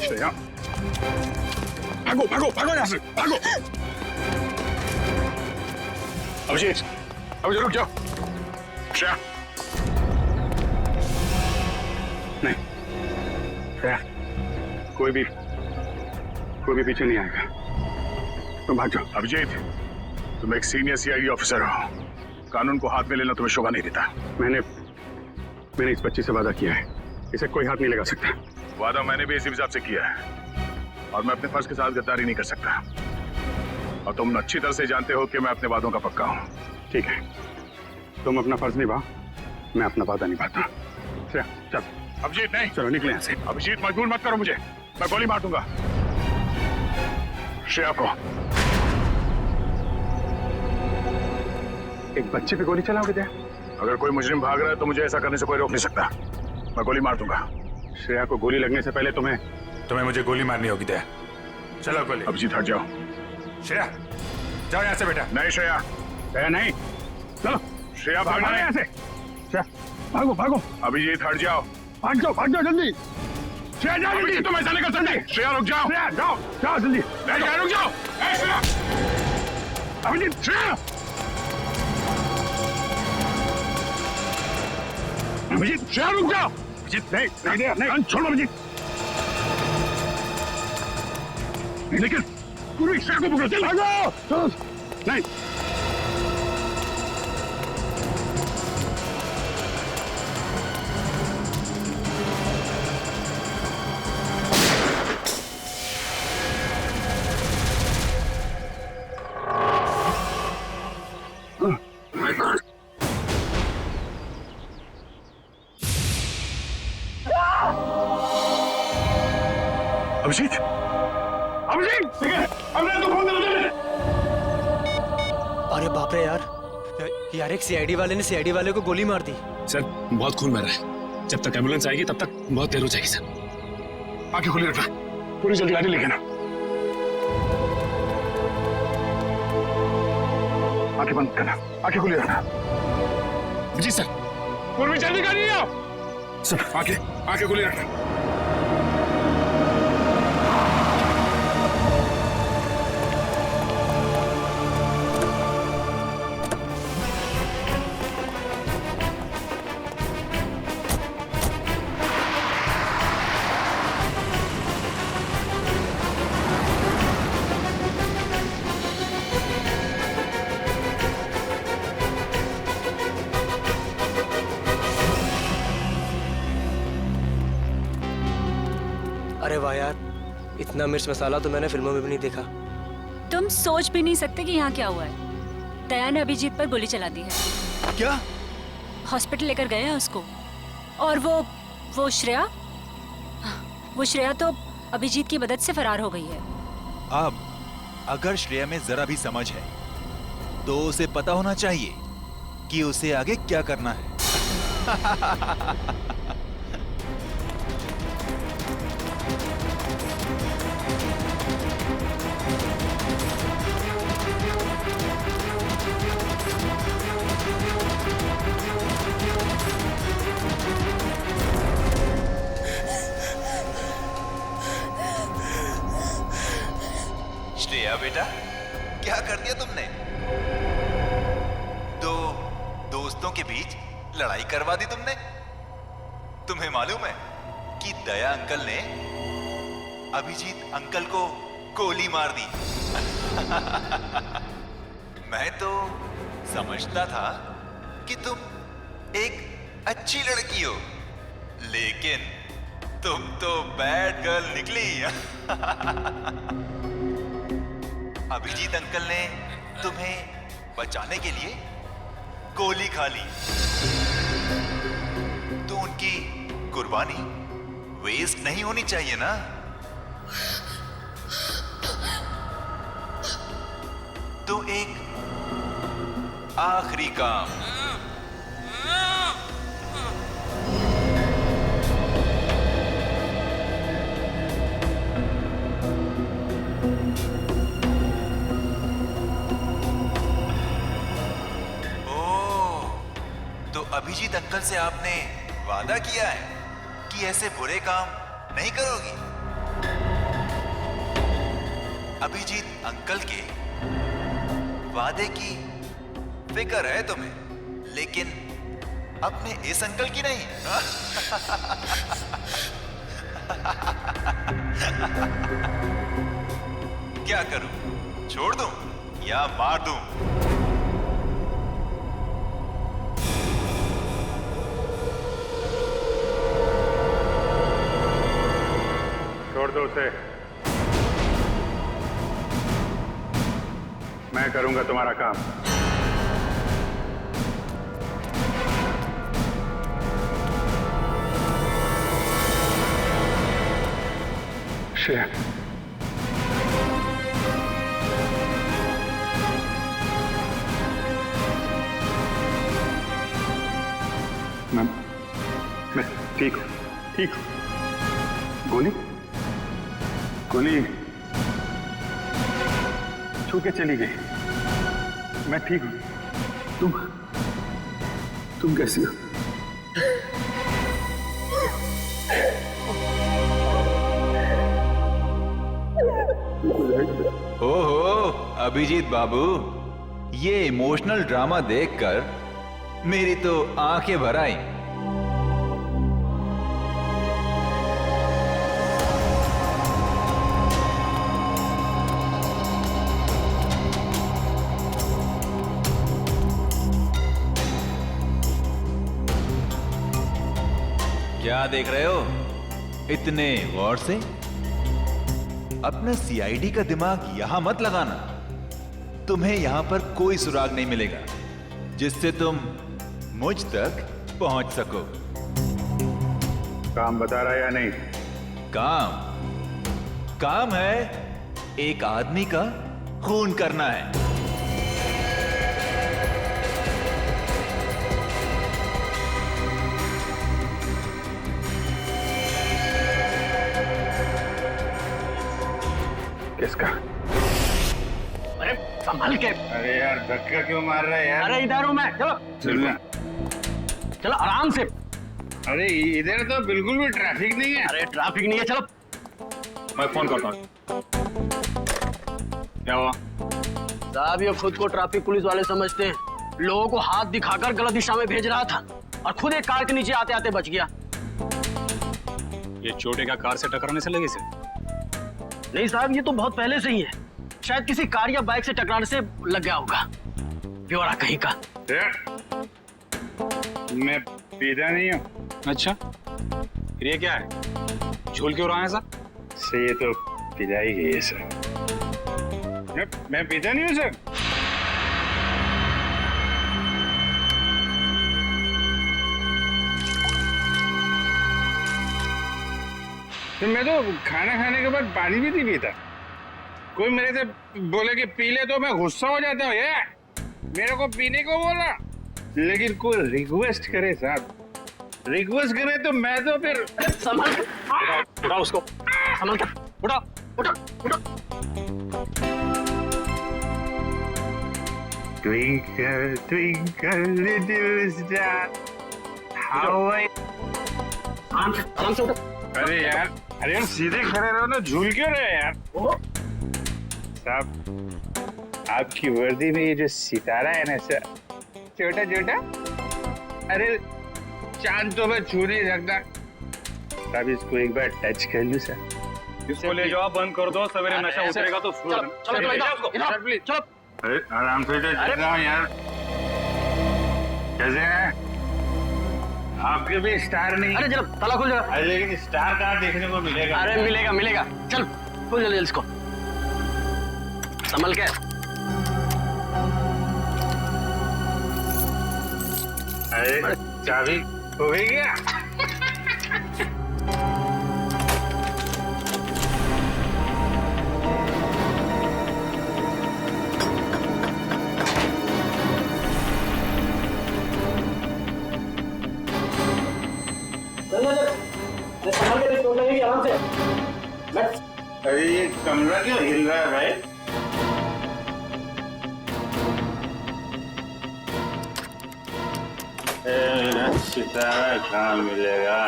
श्रेया, भागो भागो भागो यहाँ से, भागो। अभिजीत, अभिजीत रुक जाओ। श्रेया, नहीं श्रेया, कोई भी पीछे नहीं आएगा, तुम भाग जाओ। अभिजीत, तुम एक सीनियर सीआईडी ऑफिसर हो, कानून को हाथ में लेना तुम्हें शोभा नहीं देता। मैंने इस बच्ची से वादा किया है, इसे कोई हाथ नहीं लगा सकता। वादा मैंने भी इसी हिसाब से किया है और मैं अपने फर्ज के साथ गद्दारी नहीं कर सकता। और तुम अच्छी तरह से जानते हो कि मैं अपने वादों का पक्का हूँ। ठीक है, तुम अपना फर्ज निभाओ, मैं अपना वादा निभाता हूँ। चल। अभिजीत नहीं, चलो निकले यहाँ से। अभिजीत मजबूर मत करो मुझे, मैं गोली मार दूंगा। श्रेया को एक बच्चे पे गोली चलाओगे क्या? अगर कोई मुजरिम भाग रहा है तो मुझे ऐसा करने से कोई रोक नहीं सकता। मैं गोली मार दूंगा। श्रेया को गोली लगने से पहले तुम्हें मुझे गोली मारनी होगी। दया, चलो गोली। अभिजीत हट जाओ। श्रेया जाओ यहाँ से बेटा। नहीं श्रेया, श्रेया नहीं, चलो। श्रेया भागना यहाँ से। श्रेया भागो भागो। अभिजीत हट जाओ, भाग जाओ जल्दी। श्रेया जाओ जल्दी, तुम ऐसा नहीं कर सकते। श्रेया रुक जाओ। श्रेया जाओ जल्दी। रुक जाओ। अभिजीत, श्रेया। अभिजीत, श्रेया रुक जाओ। अभिजीत नहीं, छोड़ो अभिजीत। लेकिन पूरी श्रेया को पकड़ो, चल भागो। नहीं, अभिजीत, हमने तो फोन कर। अरे बाप रे यार एक सीआईडी वाले ने सीआईडी वाले को गोली मार दी। सर बहुत खून बह रहा है, जब तक एम्बुलेंस आएगी तब तक बहुत देर हो जाएगी। सर आंखें खुली रखना, पूरी जल्दी गाड़ी लेके ना। आंखें बंद करना, आंखें खुली रखना। जी सर। पूर्वी जल्दी गाड़ी ले आओ। सर आंखें खुली रखना। अरे वाह यार, इतना मिर्च मसाला तो मैंने फिल्मों में भी नहीं देखा। तुम सोच भी नहीं सकते कि यहाँ क्या हुआ है। दया ने अभिजीत पर गोली चला दी है। क्या? हॉस्पिटल लेकर गए हैं उसको। और वो श्रेया तो अभिजीत की मदद से फरार हो गई है। अब अगर श्रेया में जरा भी समझ है तो उसे पता होना चाहिए कि उसे आगे क्या करना है। श्रेया बेटा, क्या कर दिया तुमने? दो दोस्तों के बीच लड़ाई करवा दी तुमने। तुम्हें मालूम है कि दया अंकल ने अभिजीत अंकल को गोली मार दी। मैं तो समझता था कि तुम एक अच्छी लड़की हो, लेकिन तुम तो बैड गर्ल निकली। अभिजीत अंकल ने तुम्हें बचाने के लिए गोली खा ली, तो उनकी कुर्बानी वेस्ट नहीं होनी चाहिए ना। तो एक आखिरी काम। अभिजीत अंकल से आपने वादा किया है कि ऐसे बुरे काम नहीं करोगी। अभिजीत अंकल के वादे की फिक्र है तुम्हें, लेकिन अपने इस अंकल की नहीं। क्या करूं, छोड़ दूं या मार दूं? छोड़ दो उसे, मैं करूंगा तुम्हारा काम। श्रेया, मैं ठीक हूँ, ठीक हूँ। गोली गोली छू के चली गई, मैं ठीक हूँ। तुम कैसी हो? ओहो अभिजीत बाबू, ये इमोशनल ड्रामा देखकर मेरी तो आंखें भर आई। क्या देख रहे हो इतने गौर से? अपना सीआईडी का दिमाग यहां मत लगाना। तुम्हें यहां पर कोई सुराग नहीं मिलेगा जिससे तुम मुझ तक पहुंच सको। काम बता रहा है या नहीं? काम है एक आदमी का खून करना है। किसका? अरे संभल के। अरे यार धक्का क्यों मार रहा है यार? अरे इधर हूँ मैं, चलो चलना। चलो आराम से। अरे इधर तो बिल्कुल भी ट्रैफिक नहीं है। अरे ट्रैफिक नहीं है, चलो। मैं फोन करता हूँ। क्या हुआ? साहब ये खुद को ट्रैफिक पुलिस वाले समझते हैं। लोगों को हाथ दिखाकर गलत दिशा में भेज रहा था और खुद एक कार के नीचे आते आते बच गया। ये चोटे का कार से टकराने से लगे से? नहीं साहब, ये तो बहुत पहले से ही है। शायद किसी कार या बाइक से टकराने से लग गया होगा। ब्यौरा कहीं का। मैं पीता नहीं हूँ। अच्छा, फिर ये क्या है? झूल क्यों रहा है सर? से ये तो पिला ही गई है सर। मैं पीता नहीं हूँ सर। तो मैं तो खाना खाने के बाद पानी भी नहीं पीता। कोई मेरे से बोले कि पी ले तो मैं गुस्सा हो जाता हूँ। ये मेरे को पीने को बोला, लेकिन कोई रिक्वेस्ट करे साहब, रिक्वेस्ट करे तो मैं तो फिर संभल के। उठा उसको, संभल के। उठा उठा उठा। Twinkle, twinkle, little star, how I... आराम से उठो। अरे यार सीधे खड़े रहो ना, झूल क्यों रहे यार? साहब आपकी वर्दी में ये जो सितारा है ना सर, छोटा छोटा, अरे चांद तो मैं छू नहीं सकता। साहब इसको एक बार टच कर लूं सर। इसको ले जाओ, बंद कर दो। सवेरे नशा उतरेगा तो चलो। अरे आराम से यार। कैसे हैं? आपके भी स्टार नहीं? अरे चलो, ताला खुल जाएगा। अरे लेकिन स्टार कहाँ देखने को मिलेगा? अरे मिलेगा। चल खुल जल्दी इसको, संभल के। अरे चाबी हो गई क्या? आराम से। अरे ये कमरा क्यों हिल रहा है भाई? सितारा कहाँ मिलेगा?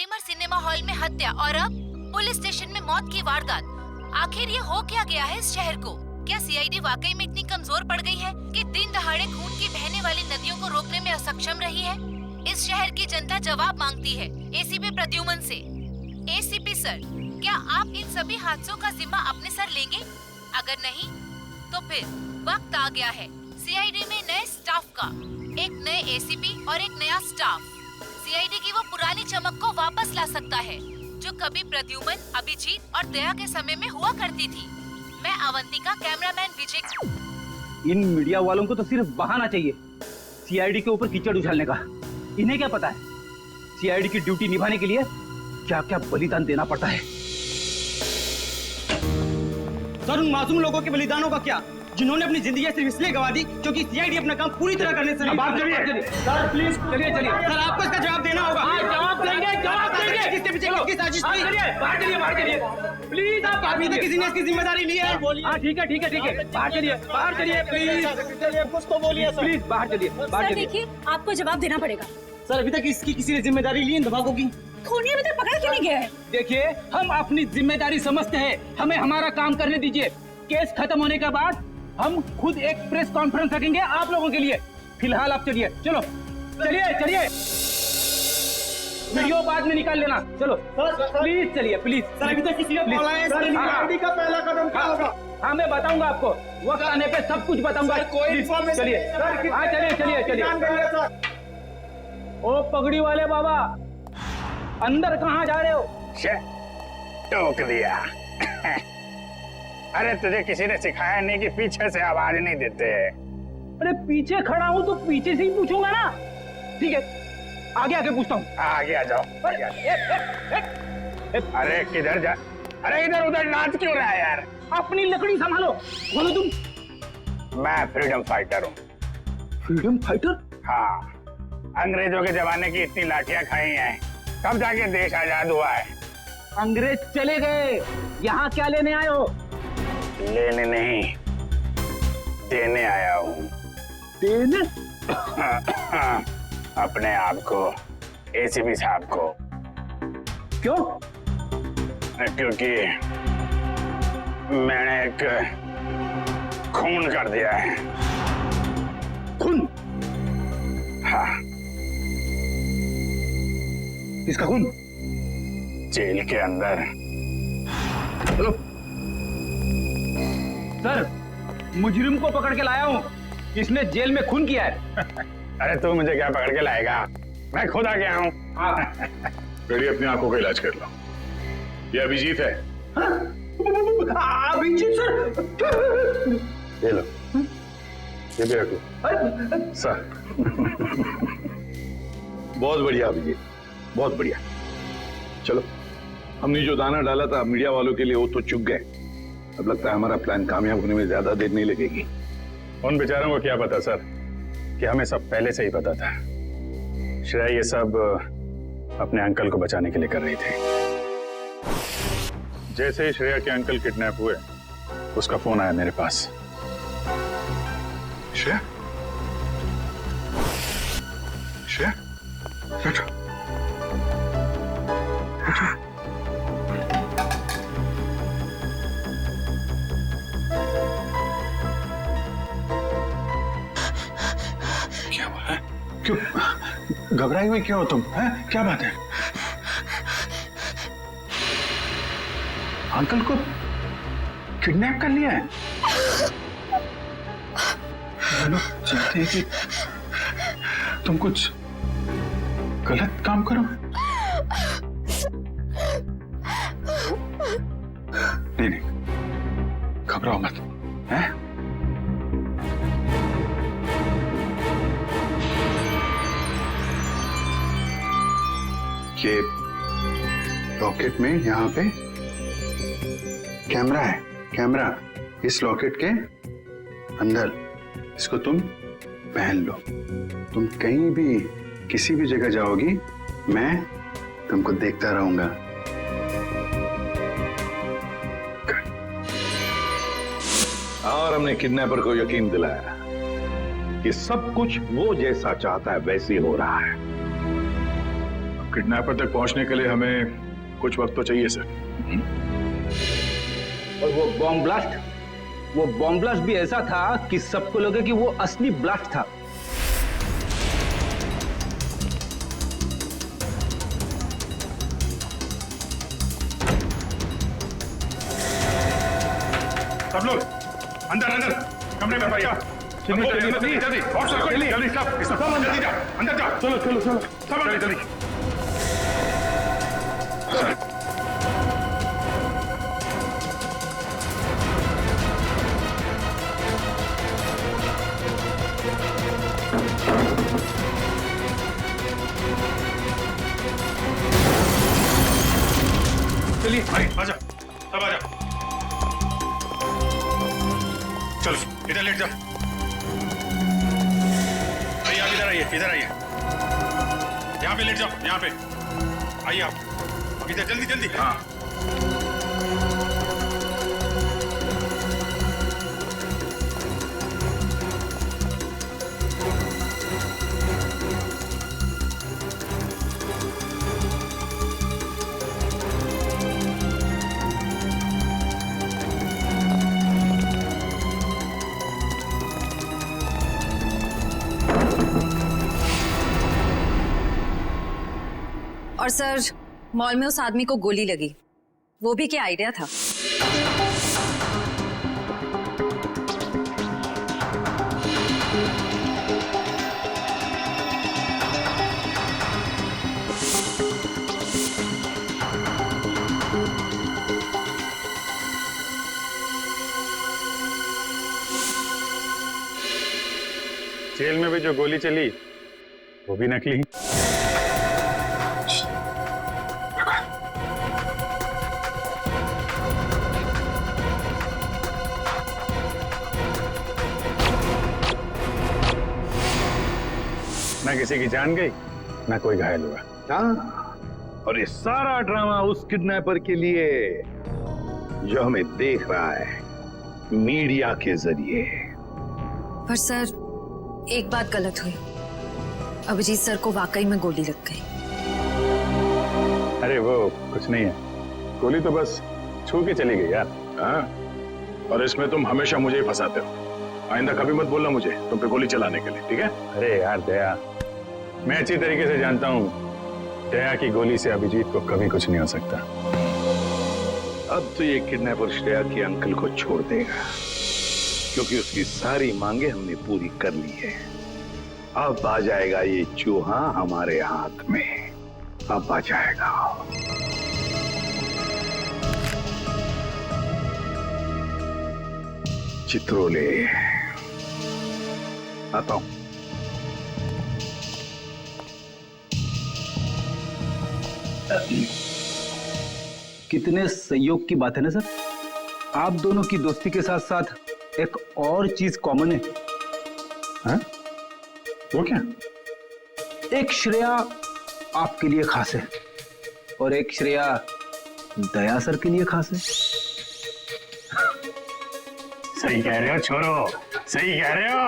शालीमार सिनेमा हॉल में हत्या और अब पुलिस स्टेशन में मौत की वारदात। आखिर ये हो क्या गया है इस शहर को? क्या सीआईडी वाकई में इतनी कमजोर पड़ गई है कि दिन दहाड़े खून की बहने वाली नदियों को रोकने में असक्षम रही है? इस शहर की जनता जवाब मांगती है एसीपी प्रद्युमन से। एसीपी सर, क्या आप इन सभी हादसों का जिम्मा अपने सर लेंगे? अगर नहीं तो फिर वक्त आ गया है सीआईडी में नए स्टाफ का, एक नए एसीपी और एक नया स्टाफ सीआईडी की वो पुरानी चमक को वापस ला सकता है जो कभी प्रद्युमन, अभिजीत और दया के समय में हुआ करती थी। मैं अवंतिका, कैमरामैन विजय। इन मीडिया वालों को तो सिर्फ बहाना चाहिए सीआईडी के ऊपर कीचड़ उछालने का। इन्हें क्या पता है सीआईडी की ड्यूटी निभाने के लिए क्या क्या बलिदान देना पड़ता है। सर, उन मासूम लोगों के बलिदानों का क्या, जिन्होंने अपनी जिंदगी सिर्फ इसलिए गंवा दी क्योंकि सीआईडी अपना काम पूरी तरह करने से बात करिए। सर प्लीज चलिए सर, आपको इसका जवाब देना होगा। जवाब देंगे किसके पीछे किसकी साजिश थी? बाहर चलिए प्लीज। आप अभी तक किसी ने इसकी जिम्मेदारी ली है? हाँ ठीक है बाहर चलिए प्लीज। कुछ तो बोलिए प्लीज, बाहर चलिए। देखिए, आपको जवाब देना पड़ेगा। सर, अभी तक इसकी किसी ने जिम्मेदारी ली इन दबाकों की? खूनी अभी तक पकड़ा क्यों नहीं गया है? देखिए, हम अपनी जिम्मेदारी समझते हैं, हमें हमारा काम करने दीजिए। केस खत्म होने के बाद हम खुद एक प्रेस कॉन्फ्रेंस रखेंगे आप लोगों के लिए। फिलहाल आप चलिए, चलिए वीडियो बाद में निकाल लेना। चलो प्लीज चलिए, प्लीज। सर, अभी तक किसी ने बोला है सीआईडी का पहला कदम क्या होगा? हाँ, मैं बताऊंगा आपको, वक्त आने पे सब कुछ बताऊंगा। कोई चलिए, हाँ चलिए। ओ पगड़ी वाले बाबा, अंदर कहाँ जा रहे हो? टोक दिया। अरे तुझे किसी ने सिखाया नहीं कि पीछे से आवाज नहीं देते? अरे पीछे खड़ा हूँ तो पीछे से ही पूछूंगा ना। ठीक है, आगे पूछता हूँ। आगे आ जाओ। अरे किधर जा? अरे इधर उधर नाच क्यों रहा है यार? अपनी लकड़ी संभालो। बोलो तुम। मैं फ्रीडम फाइटर हूँ। Freedom fighter? हाँ, अंग्रेजों के जमाने की इतनी लाठियां खाई हैं, तब जाके देश आजाद हुआ है। अंग्रेज चले गए, यहाँ क्या लेने आए हो? लेने नहीं, देने आया हूँ। देने? अपने आप को, एसीपी साहब को। क्यों? क्योंकि मैंने एक खून कर दिया है। खून? हाँ। किसका खून? जेल के अंदर। चलो सर, मुजरिम को पकड़ के लाया हूँ, इसने जेल में खून किया है। अरे तू मुझे क्या पकड़ के लाएगा, मैं खुद आ गया हूँ। बेटी, अपनी आंखों का इलाज कर लो। ये अभिजीत है। अभिजीत सर? ये लो, ये भी रखो सर। बहुत बढ़िया अभिजीत, बहुत बढ़िया। चलो, हमने जो दाना डाला था मीडिया वालों के लिए वो तो चुग गए। अब लगता है हमारा प्लान कामयाब होने में ज्यादा देर नहीं लगेगी। उन बेचारों को क्या पता सर कि हमें सब पहले से ही पता था। श्रेया ये सब अपने अंकल को बचाने के लिए कर रही थी। जैसे ही श्रेया के अंकल किडनैप हुए, उसका फोन आया मेरे पास। श्रेया, श्रेया, बैठो। क्या हुआ है? क्यों घबराई हुई क्यों हो तुम? हैं? क्या बात है? अंकल को किडनैप कर लिया है? लोग चाहते हैं कि तुम कुछ गलत काम करो। नहीं, घबराओ मत, हैं? ये लॉकेट में यहाँ पे कैमरा है। कैमरा इस लॉकेट के अंदर, इसको तुम पहन लो। तुम कहीं भी किसी भी जगह जाओगी, मैं तुमको देखता रहूंगा। और हमने किडनैपर को यकीन दिलाया कि सब कुछ वो जैसा चाहता है वैसे ही हो रहा है। किडनैपर तक पहुंचने के लिए हमें कुछ वक्त तो चाहिए सर। और वो बॉम्ब ब्लास्ट भी ऐसा था कि सबको लगे कि वो असली ब्लास्ट था। सब लोग अंदर अंदर कमरे में भैया। जल्दी जल्दी जल्दी सब अंदर जा, अंदर जा। चलो चलो चलो सब अंदर जल्दी। चलिए आजा, सब आजा। चलो इधर लेट जाओ। आइए आप इधर आइए, इधर आइए। यहाँ पे लेट जाओ, यहाँ पे आइए आप इधर जल्दी जल्दी। हाँ और सर, मॉल में उस आदमी को गोली लगी, वो भी क्या आइडिया था? जेल में भी जो गोली चली वो भी नकली। ना किसी की जान गई, ना कोई घायल हुआ। हाँ, और ये सारा ड्रामा उस किडनैपर के लिए जो हमें देख रहा है मीडिया के जरिए। पर सर, एक बात गलत हुई, अभिजीत सर को वाकई में गोली लग गई। अरे वो कुछ नहीं है, गोली तो बस छू के चली गई यार। हाँ, और इसमें तुम हमेशा मुझे ही फंसाते हो। आइंदा कभी मत बोलना मुझे तुम पे गोली चलाने के लिए, ठीक है? अरे यार दया, मैं अच्छी तरीके से जानता हूँ दया की गोली से अभिजीत को कभी कुछ नहीं हो सकता। अब तो ये किडनैपर श्रेया के अंकल को छोड़ देगा, क्योंकि उसकी सारी मांगे हमने पूरी कर ली है। अब आ जाएगा ये चूहा हमारे हाथ में, अब आ जाएगा। चित्रोले, आता हूं। कितने सहयोग की बात है ना सर। आप दोनों की दोस्ती के साथ साथ एक और चीज कॉमन है। हाँ? वो क्या? एक श्रेया आपके लिए खास है और एक श्रेया दया सर के लिए खास है। सही कह रहे हो छोरो, सही कह रहे हो।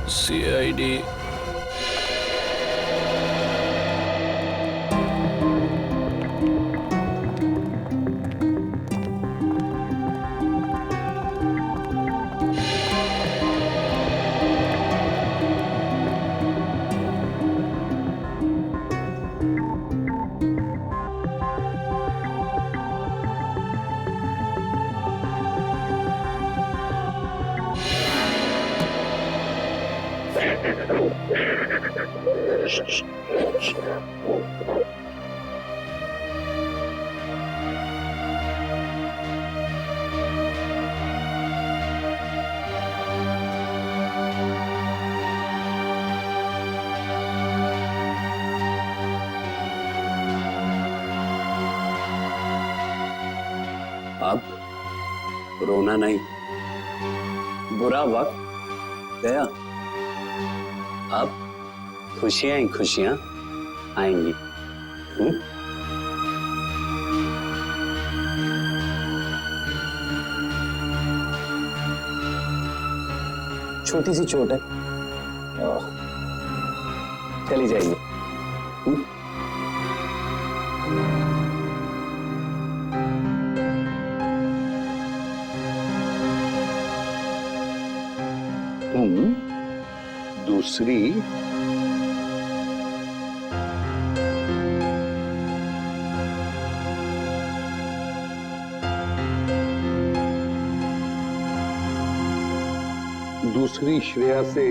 सीआईडी रोना नहीं, बुरा वक्त गया, अब खुशियां ही खुशियां आएंगी। छोटी सी चोट है, चली जाएगी। तुम दूसरी दूसरी श्रेया से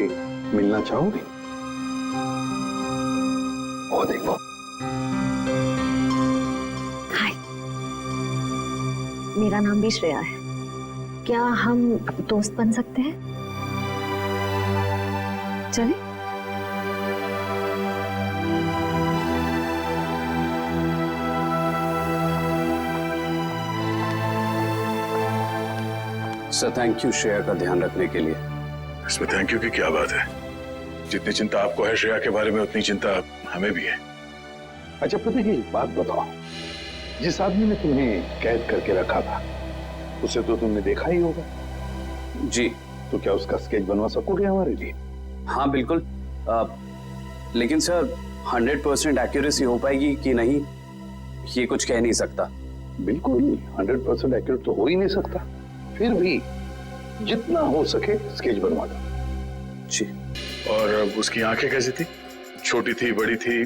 मिलना चाहोगे? ओ देखो। हाय, मेरा नाम भी श्रेया है। क्या हम दोस्त बन सकते हैं? चले? सर थैंक यू श्रेया का ध्यान रखने के लिए। इसमें थैंक यू की क्या बात है? जितनी चिंता आपको है श्रेया के बारे में, उतनी चिंता हमें भी है। अच्छा पता है, एक बात बताओ, जिस आदमी ने तुम्हें कैद करके रखा था उसे तो तुमने देखा ही होगा। जी। तो क्या उसका स्केच बनवा सकोगे हमारे लिए? हाँ बिल्कुल, लेकिन सर 100% एक्यूरेसी हो पाएगी कि नहीं, ये कुछ कह नहीं सकता। बिल्कुल 100% एक्यूरेट तो हो ही नहीं सकता, फिर भी जितना हो सके स्केच बनवा दो। जी। और उसकी आंखें कैसी थी? छोटी थी, बड़ी थी?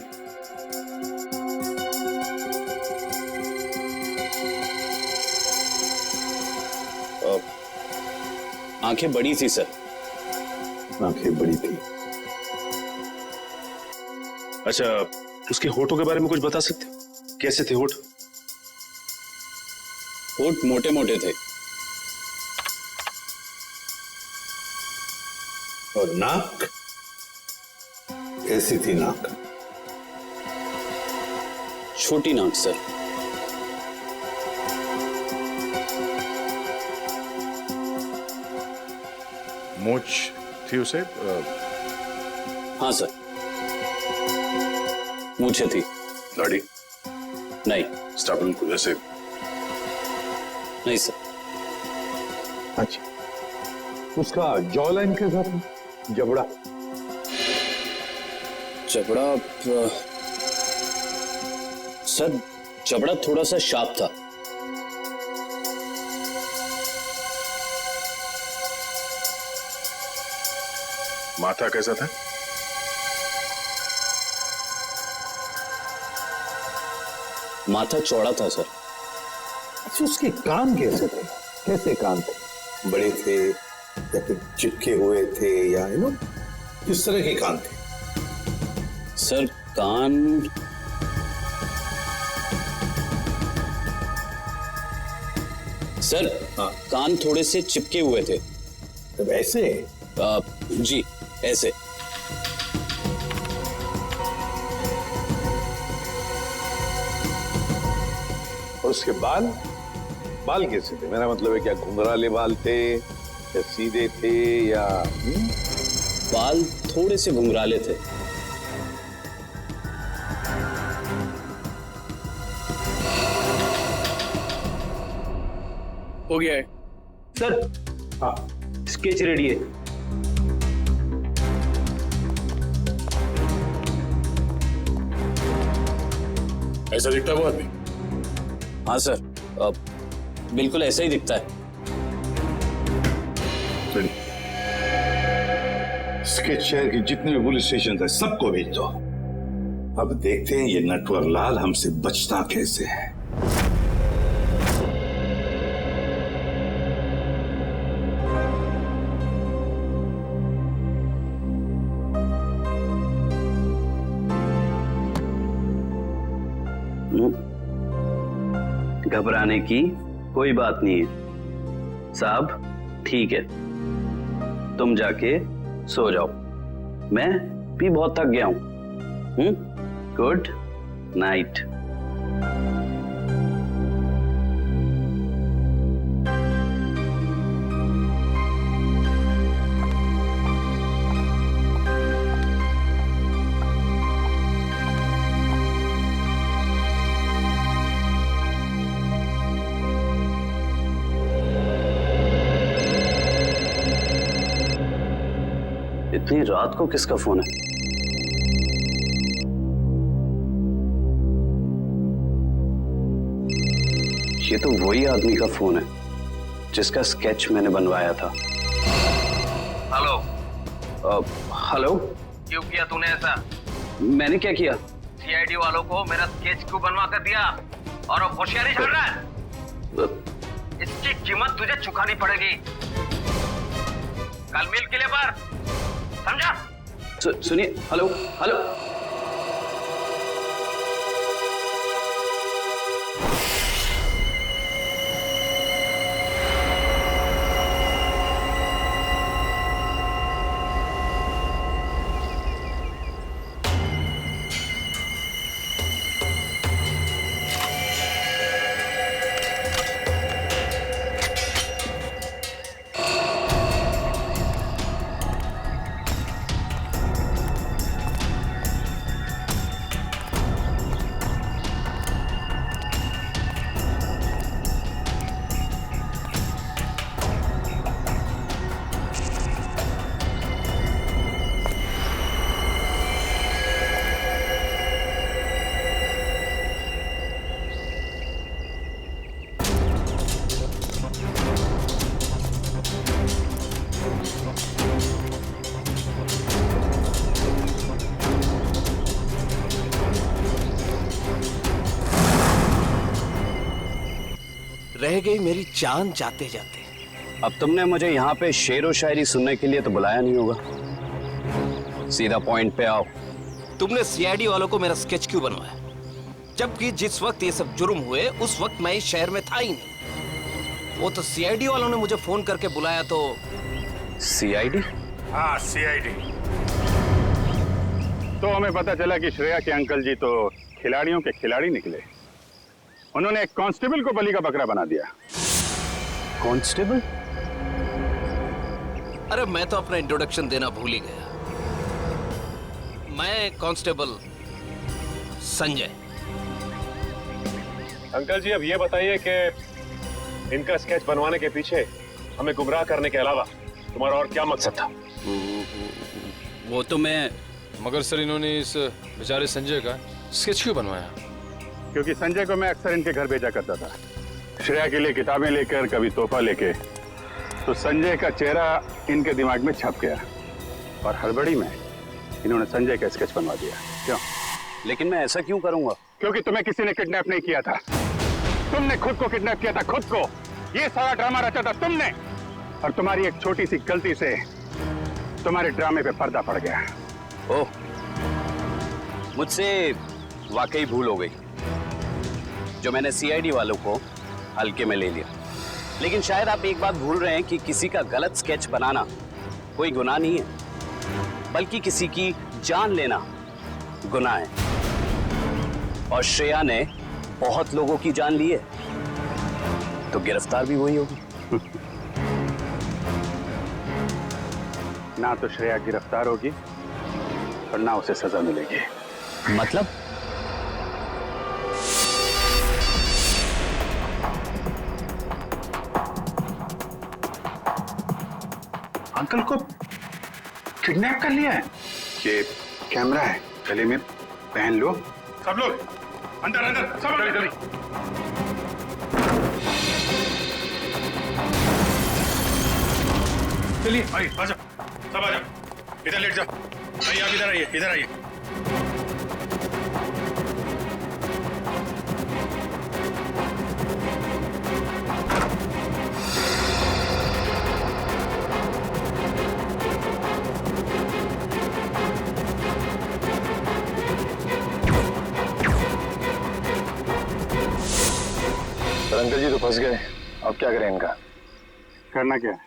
आंखें बड़ी थी सर। आंखें बड़ी थी। अच्छा, उसके होठों के बारे में कुछ बता सकते? कैसे थे होठ? होठ मोटे मोटे थे। और नाक कैसी थी? नाक छोटी नाक सर। मूंछ थी उसे? हाँ सर, मूंछें थी। दाढ़ी? नहीं। स्टाबल को जैसे? नहीं सर। अच्छा, उसका जॉ लाइन कैसा था? जबड़ा? जबड़ा सर, जबड़ा थोड़ा सा शार्प था। माथा कैसा था? माथा चौड़ा था सर। अच्छा, उसके कान कैसे थे? कैसे कान थे? बड़े थे या फिर चिपके हुए थे, या किस तरह के कान थे? सर कान सर, हाँ। कान थोड़े से चिपके हुए थे। तब ऐसे? जी ऐसे। और उसके बाल? बाल कैसे थे? मेरा मतलब है, क्या घुंघराले बाल थे या सीधे थे, या बाल थोड़े से घुंघराले थे। हो गया है सर। हाँ, स्केच रेडी है। ऐसा दिखता है वो आदमी? हाँ सर, बिल्कुल ऐसा ही दिखता है। स्केच शहर के जितने भी पुलिस स्टेशन थे सबको भेज दो। अब देखते हैं ये नटवर लाल हमसे बचता कैसे है। घबराने की कोई बात नहीं है साहब, ठीक है, तुम जाके सो जाओ, मैं भी बहुत थक गया हूं। Good night. इतनी रात को किसका फोन है? ये तो वही आदमी का फोन है जिसका स्केच मैंने बनवाया था। हेलो। हेलो। क्यों किया तूने ऐसा? मैंने क्या किया? सीआईडी वालों को मेरा स्केच क्यों बनवा कर दिया? और अब होशियारी चल रहा है? इसकी कीमत तुझे चुकानी पड़ेगी। कल मिल किले पर, समझा? सुनिए। Hello hello. रह गई मेरी जान जाते जाते। अब तुमने मुझे यहाँ पे शेर व शायरी सुनने के लिए तो बुलाया नहीं होगा। सीधा पॉइंट पे आओ। तुमने सीआईडी वालों को मेरा स्केच क्यों बनवाया? जबकि जिस वक्त ये सब जुर्म हुए उस वक्त मैं इस शहर में था ही नहीं। वो तो सीआईडी वालों ने मुझे फोन करके बुलाया तो। सीआईडी? हाँ, सीआईडी। तो हमें पता चला कि श्रेया के अंकल जी तो खिलाड़ियों के खिलाड़ी निकले। उन्होंने एक कांस्टेबल को बलि का बकरा बना दिया। कांस्टेबल? अरे मैं तो अपना इंट्रोडक्शन देना भूल ही गया। मैं कांस्टेबल संजय। अंकल जी अब ये बताइए कि इनका स्केच बनवाने के पीछे हमें गुमराह करने के अलावा तुम्हारा और क्या मकसद था? वो तो मैं। मगर सर इन्होंने इस बेचारे संजय का स्केच क्यों बनवाया? क्योंकि संजय को मैं अक्सर इनके घर भेजा करता था, श्रेया के लिए किताबें लेकर, कभी तोहफा लेके। तो संजय का चेहरा इनके दिमाग में छप गया और हड़बड़ी में इन्होंने संजय का स्केच बनवा दिया। क्यों? लेकिन मैं ऐसा क्यों करूंगा? क्योंकि तुम्हें किसी ने किडनैप नहीं किया था, तुमने खुद को किडनैप किया था, खुद को। ये सारा ड्रामा रचा था तुमने, और तुम्हारी एक छोटी सी गलती से तुम्हारे ड्रामे पे पर्दा पड़ गया। ओह, मुझसे वाकई भूल हो गई जो मैंने सीआईडी वालों को हल्के में ले लिया। लेकिन शायद आप एक बात भूल रहे हैं कि किसी का गलत स्केच बनाना कोई गुनाह नहीं है, बल्कि किसी की जान लेना गुनाह है। और श्रेया ने बहुत लोगों की जान ली है, तो गिरफ्तार भी वही होगी। ना तो श्रेया गिरफ्तार होगी और ना उसे सजा मिलेगी। मतलब? अंकल को किडनैप कर लिया है। ये कैमरा है, गले में पहन लो। सब लोग अंदर अंदर, सब जल्दी जल्दी। चलिए भाई, आ जाओ, सब आ जाओ, इधर लेट जाओ। भाई आप इधर आइए, इधर आइए। अंकल जी तो फंस गए, अब क्या करें इनका? करना क्या है?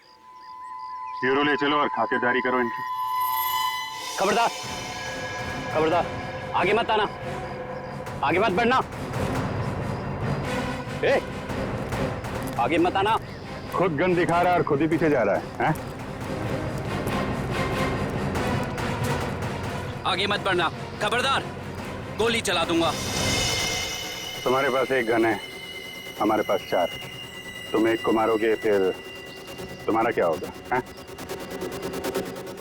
ब्यूरो ले चलो और खातेदारी करो इनकी। खबरदार, खबरदार, आगे मत आना, आगे मत बढ़ना। ए, आगे मत आना। खुद गन दिखा रहा है और खुद ही पीछे जा रहा है, हैं? आगे मत बढ़ना, खबरदार, गोली चला दूंगा। तुम्हारे पास एक गन है, हमारे पास 4। तुम एक को मारोगे, फिर तुम्हारा क्या होगा? हैं?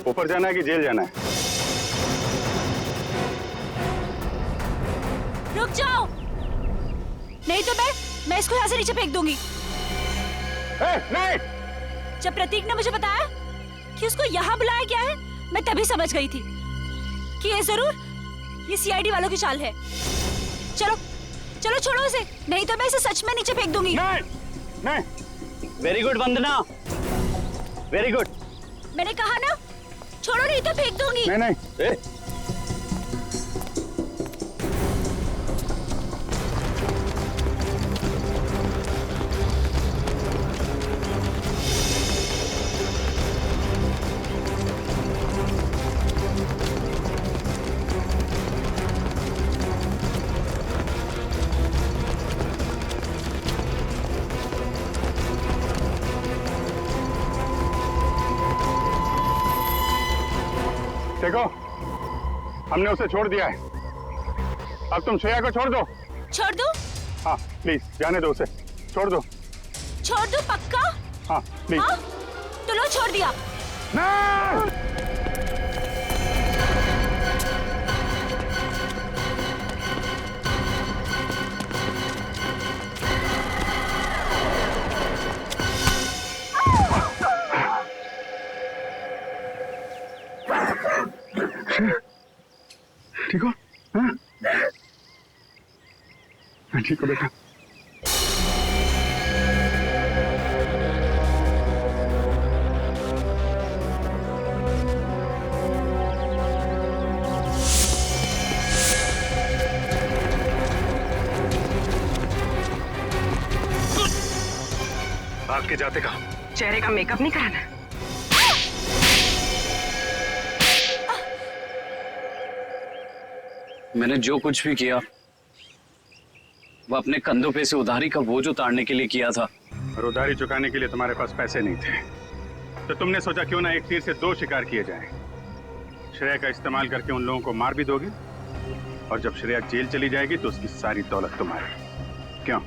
ऊपर जाना है कि जेल जाना है? रुक जाओ, नहीं तो मैं इसको यहाँ से नीचे फेंक दूंगी। नहीं। जब प्रतीक ने मुझे बताया कि उसको यहाँ बुलाया गया है, मैं तभी समझ गई थी कि ये जरूर सीआईडी वालों की चाल है। चलो चलो छोड़ो उसे, नहीं तो मैं इसे सच में नीचे फेंक दूंगी। नहीं। वेरी गुड वंदना, वेरी गुड। मैंने कहा ना, छोड़ो नहीं तो फेंक दूंगी। नहीं। देखो, हमने उसे छोड़ दिया है, अब तुम श्रेया को छोड़ दो। छोड़ दो? हाँ प्लीज, जाने दो उसे, छोड़ दो। छोड़ दो पक्का? हाँ प्लीज। हाँ? तो लो, छोड़ दिया। नहीं! ठीक हो? हाँ? मैं ठीक हूँ बेटा। भाग के जाते कहाँ? चेहरे का मेकअप नहीं कराना? मैंने जो कुछ भी किया वो अपने कंधों पे से उधारी का बोझ उतारने के लिए किया था। और उधारी चुकाने के लिए तुम्हारे पास पैसे नहीं थे, तो तुमने सोचा क्यों ना एक तीर से दो शिकार किए जाएं। श्रेया का इस्तेमाल करके उन लोगों को मार भी दोगे, और जब श्रेया जेल चली जाएगी तो उसकी सारी दौलत तुम्हारी। क्यों?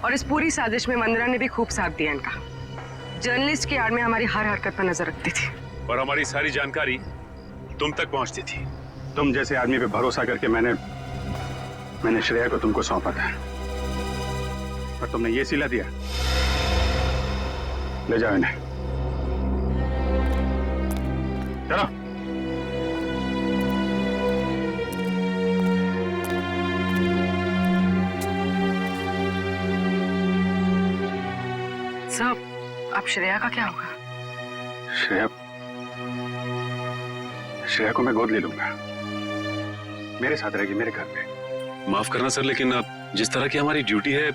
और इस पूरी साजिश में वंदना ने भी खूब साथ दिया इनका। जर्नलिस्ट की आड़ में हमारी हर हरकत पर नजर रखती थी, और हमारी सारी जानकारी तुम तक पहुंचती थी। तुम जैसे आदमी पे भरोसा करके मैंने श्रेया को तुमको सौंपा था, और तुमने ये सिला दिया। ले जाओ इन्हें, चलो। सब अब श्रेया का क्या होगा? श्रेया को मैं गोद ले लूंगा, मेरे साथ रहेगी मेरे घर पे। माफ करना सर, लेकिन अब जिस तरह की हमारी ड्यूटी है,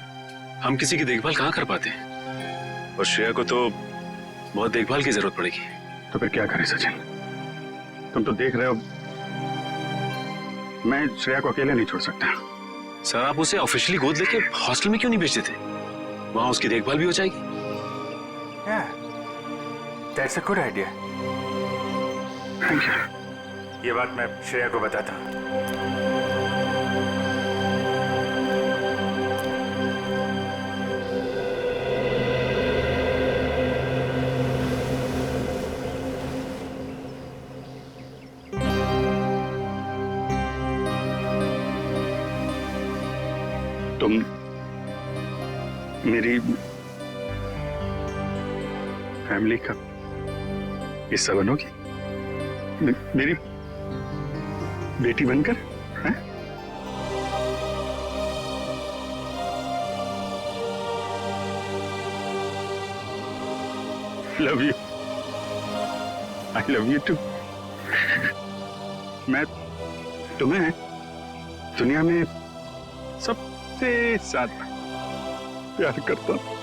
हम किसी की देखभाल कहाँ कर पाते हैं, और श्रेया को तो बहुत देखभाल की जरूरत पड़ेगी। तो फिर क्या करें सचिन? तुम तो देख रहे हो, मैं श्रेया को अकेले नहीं छोड़ सकता। सर, आप उसे ऑफिशियली गोद लेके हॉस्टल में क्यों नहीं भेजते थे? वहां उसकी देखभाल भी हो जाएगी। That's a good idea. Thank you. ये बात मैं श्रेया को बताता हूँ। तुम मेरी फैमिली का हिस्सा बनोगी, मेरी बेटी बनकर, हैं? Love you, I love you too. मैं तुम्हें दुनिया में सबसे ज्यादा प्यार करता हूं।